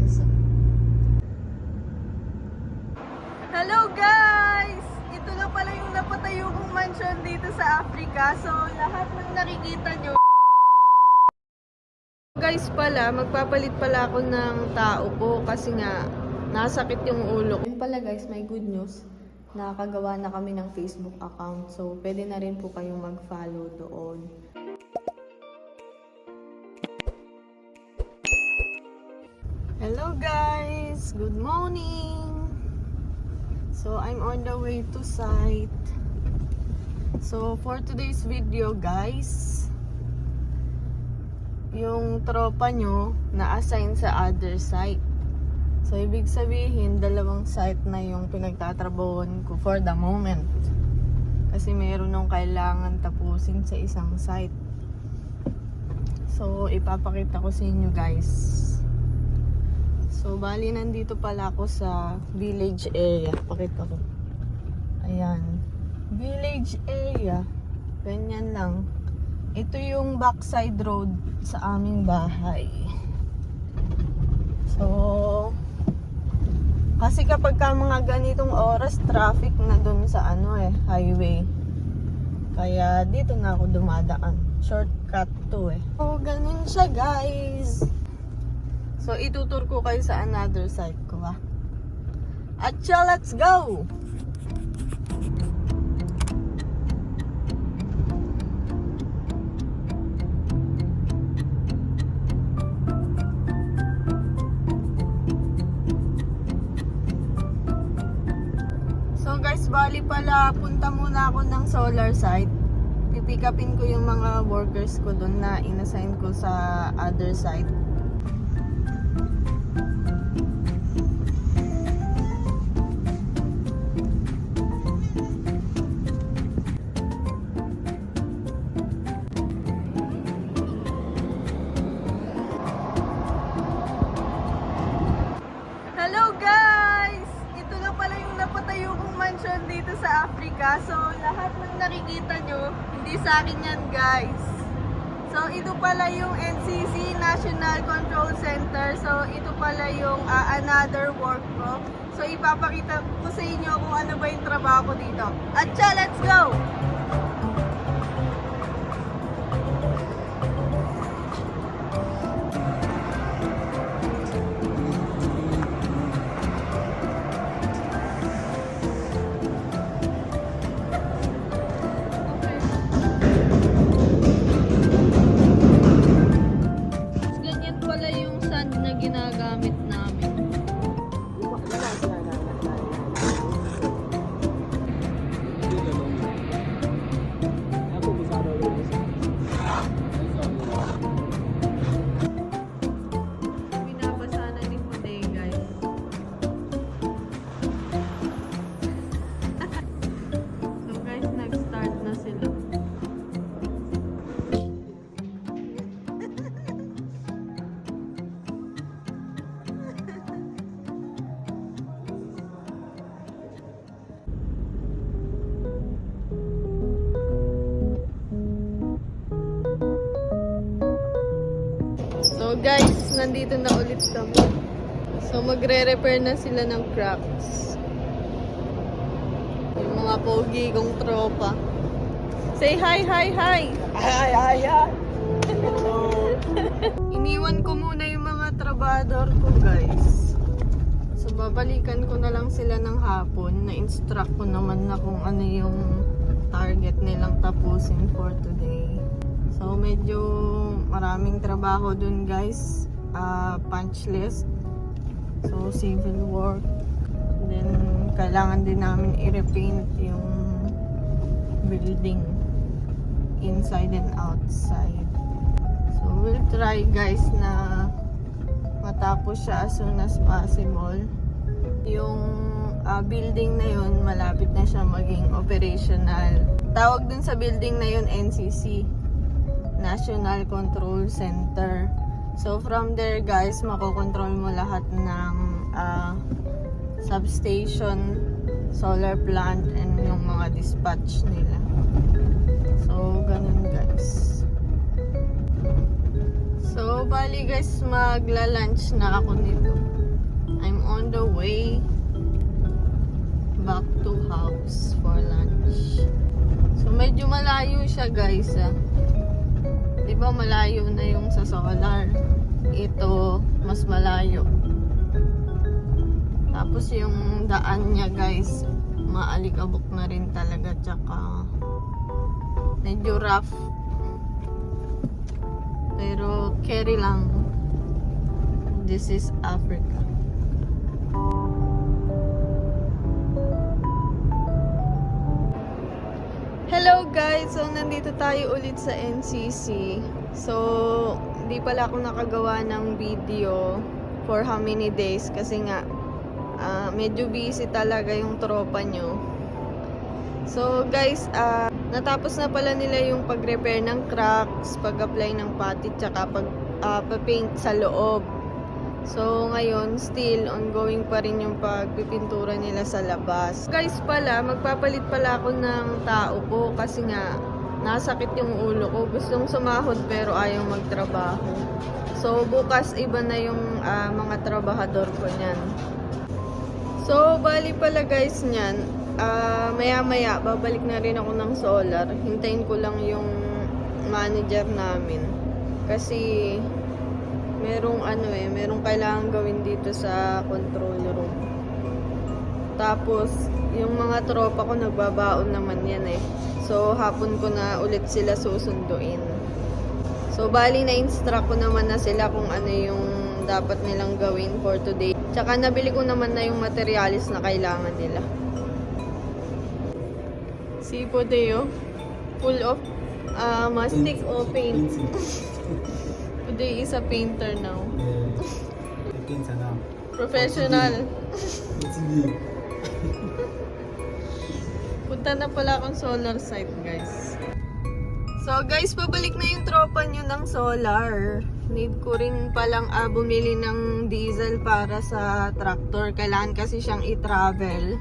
So. Hello guys! Ito na pala yung napatayo kong mansion dito sa Africa. So lahat ng nakikita nyo. Guys pala, magpapalit pala ako ng tao ko kasi nga nasakit yung ulo. Yun pala guys, may good news. Nakakagawa na kami ng Facebook account. So pwede na rin po kayong mag-follow doon. Hello guys! Good morning! So I'm on the way to site. So for today's video guys, yung tropa nyo na-assign sa other site. So ibig sabihin, dalawang site na yung pinagtatrabahuan ko for the moment. Kasi meron nung kailangan tapusin sa isang site. So ipapakita ko sa inyo guys. So, bali nandito pala ako sa village area. Pakita ko. Ayan. Village area. Ganyan lang. Ito yung backside road sa aming bahay. So, kasi kapag ka mga ganitong oras, traffic na dun sa highway. Kaya dito na ako dumadaan. Shortcut to Oh, ganun siya guys. So, itutur ko kayo sa another side ko, ha? At siya, let's go! So, guys, bali pala, punta muna ako ng solar site. Pipick upin ko yung mga workers ko doon na inassign ko sa other site. Hello guys! Ito na pala yung napatayo kong mansion dito sa Africa. So lahat ng nakikita nyo, hindi sa akin yan guys. So ito pala yung NCC, National Control Center. So ito pala yung another work ko. So ipapakita ko sa inyo kung ano ba yung trabaho ko dito. At siya, let's go! Ginagamit namin. Binabasa na ni Puday, guys. So guys, nag-start na sila. So guys, nandito na ulit kami. So magre-repair na sila ng cracks. Yung mga pogi kong tropa. Say hi, hi, hi! Ay, ay, ay! Iniwan ko muna yung mga trabador ko guys. So babalikan ko na lang sila ng hapon. Na-instruct ko naman na kung ano yung target nilang tapusin for today. So medyo maraming trabaho dun guys. Punch list. So civil work. Then kailangan din namin i-repaint yung building inside and outside. So we'll try guys na matapos siya as soon as possible. Yung building na yun, malapit na siya maging operational. Tawag dun sa building na yun NCC, National Control Center. So from there guys, makokontrol mo lahat ng substation, solar plant, and yung mga dispatch nila. So ganun guys. So bali guys, magla-lunch na ako nito. the way back to house for lunch. So medyo malayo siya guys ah. Di ba malayo na yung sa solar? Ito mas malayo. Tapos yung daan niya guys, maalikabok na rin talaga, tsaka medyo rough. Pero carry lang. This is Africa. Hello guys! So nandito tayo ulit sa NCC. So hindi pala ako nakagawa ng video for how many days kasi nga medyo busy talaga yung tropa nyo. So guys, natapos na pala nila yung pag-repair ng cracks, pag-apply ng putty, tsaka pag-paint sa loob. So ngayon, still ongoing pa rin yung pagpipintura nila sa labas. Guys pala, magpapalit pala ako ng tao ko kasi nga nasakit yung ulo ko. Gustong sumahod pero ayaw magtrabaho. So bukas iba na yung mga trabahador ko niyan. So bali pala guys niyan, maya-maya babalik na rin ako ng solar. Hintayin ko lang yung manager namin. Kasi merong kailangan gawin dito sa control room. Tapos yung mga tropa ko nagbabaon naman yan eh. So hapon ko na ulit sila susunduin. So bali na-instruct ko naman na sila kung ano yung dapat nilang gawin for today. Tsaka nabili ko naman na yung materialis na kailangan nila. Si Podeo, full of mastic o paint. Podeo is a painter now. Professional. Punta na pala akong solar site guys. So guys, pabalik na yung tropa nyo ng solar. Need ko rin palang bumili ng diesel para sa tractor. Kailangan kasi siyang i-travel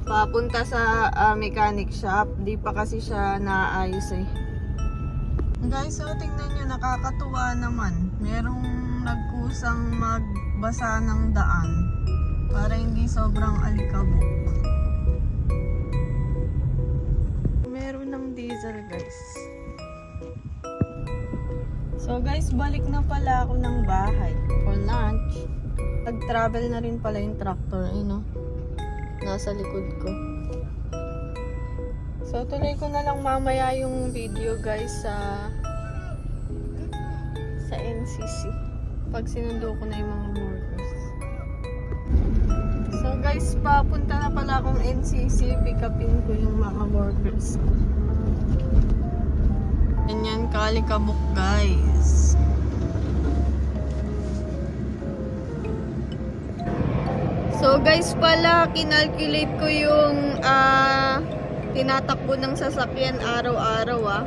papunta sa mechanic shop. Di pa kasi siya naayos eh. Guys, so tingnan nyo, nakakatuwa naman. Merong nagkusang magbasa ng daan para hindi sobrang alikabok. Meron ng diesel guys. So guys, balik na pala ako ng bahay for lunch. Nag-travel na rin pala yung tractor, nasa likod ko. So tuloy ko na lang mamaya yung video guys sa NCC. Pag sinundo ko na yung mga workers. So guys, papunta na pala akong NCC. Pick upin ko yung mga workers ko. Ganyan kalikabok guys. So guys pala, kinalculate ko yung tinatakbo ng sasakyan araw-araw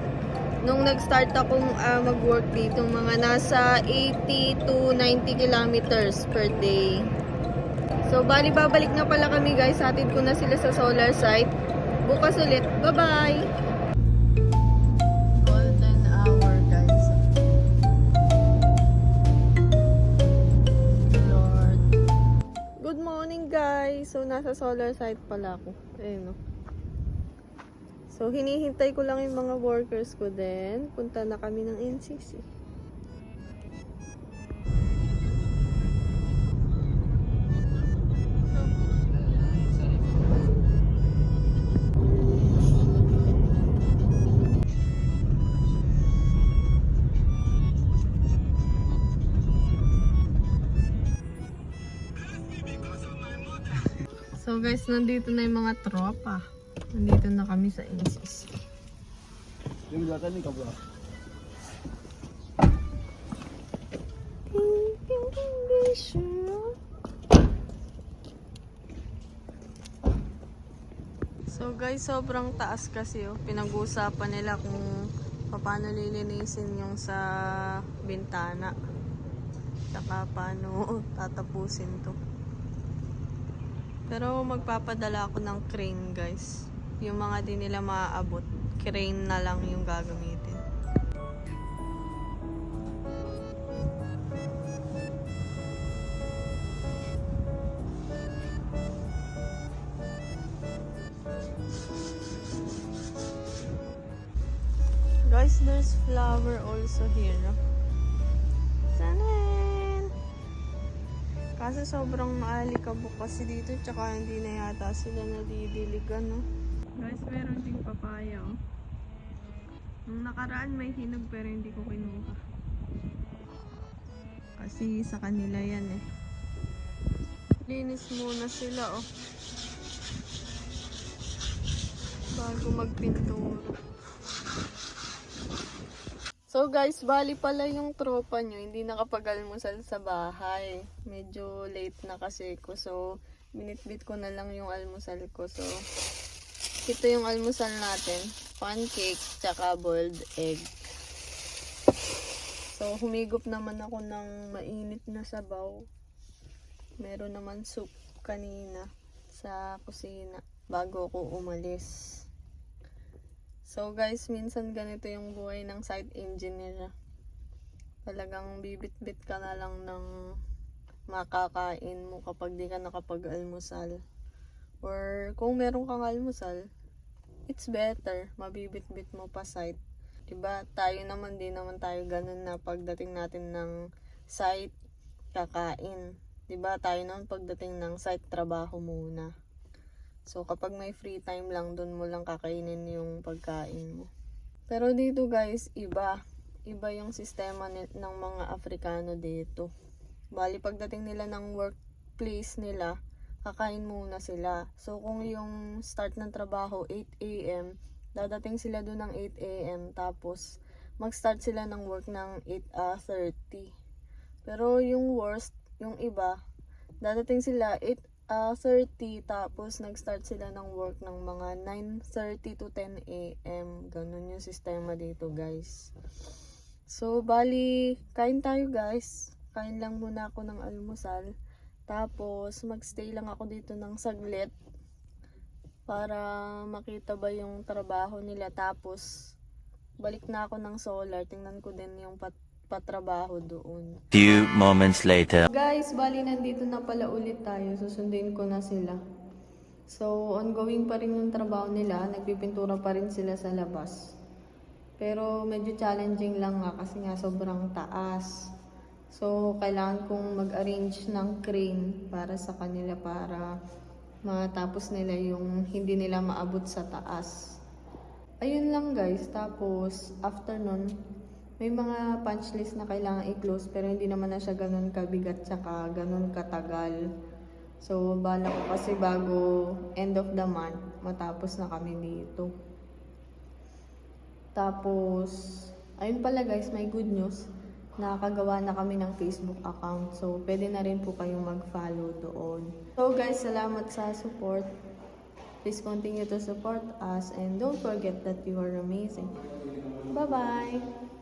Nung nag-start akong mag-work dito, mga nasa 80 to 90 kilometers per day. So bali babalik na pala kami guys. Hatid ko na sila sa solar site. Bukas ulit. Bye-bye! Golden hour guys. Lord. Good morning guys. So nasa solar site pala ako. Ayun So, hinihintay ko lang yung mga workers ko din. Punta na kami ng NCC. So guys, nandito na yung mga tropa. Nandito na kami sa NCC. Yung datan ni kabla. So guys, sobrang taas kasi pinag-uusapan nila kung paano lilinisin yung sa bintana. Saka paano tatapusin to. Pero magpapadala ako ng crane guys. Yung mga di nila maaabot, crane na lang yung gagamitin. Venus flower also here. Tanan! Kasi sobrang maalikabok kasi dito, tsaka hindi na yata sila nadidiligan, no? Guys, meron ding papaya, oh. Nung nakaraan may hinog pero hindi ko kinuha. Kasi sa kanila yan eh. Linis muna sila, oh. Bago magpintura. So guys, bali pala yung tropa nyo, hindi nakapag-almusal sa bahay. Medyo late na kasi ko, so binitbit ko na lang yung almusal ko. So, ito yung almusal natin. Pancake, tsaka boiled egg. So, humigop naman ako ng mainit na sabaw. Meron naman soup kanina sa kusina bago ako umalis. So guys, minsan ganito yung buhay ng site engineer. Talagang bibit-bit ka na lang ng makakain mo kapag di ka nakapag-almusal. Or kung meron kang almusal, it's better, mabibit-bit mo pa site. Diba? Tayo naman, di naman tayo ganun na pagdating natin ng site, kakain. Diba? Tayo naman pagdating ng site, trabaho muna. So, kapag may free time lang, dun mo lang kakainin yung pagkain mo. Pero dito guys, iba. Iba yung sistema ng mga Afrikano dito. Bali, pagdating nila ng workplace nila, kakain muna sila. So, kung yung start ng trabaho 8 AM, dadating sila dun ng 8 AM, tapos mag-start sila ng work ng 8:30. Pero yung worst, yung iba, dadating sila 8:30, tapos nag-start sila ng work ng mga 9:30 to 10 AM. Ganun yung sistema dito guys. So, bali, kain tayo guys. Kain lang muna ako ng almusal. Tapos, magstay lang ako dito ng saglit para makita ba yung trabaho nila. Tapos, balik na ako ng solar. Tingnan ko din yung patrabaho doon. Few moments later. Guys, bali nandito na pala ulit tayo. Susundin ko na sila. So, ongoing pa rin yung trabaho nila. Nagpipintura pa rin sila sa labas. Pero medyo challenging lang nga kasi nga sobrang taas. So, kailangan kong mag-arrange ng crane para sa kanila para matapos nila yung hindi nila maabot sa taas. Ayun lang guys. Tapos, after nun, may mga punch list na kailangan i-close pero hindi naman na siya ganun kabigat tsaka ganun katagal. So, bala ko kasi bago end of the month, matapos na kami dito. Tapos, ayun pala guys, may good news. Nakakagawa na kami ng Facebook account. So, pwede na rin po kayong mag-follow doon. So guys, salamat sa support. Please continue to support us and don't forget that you are amazing. Bye-bye!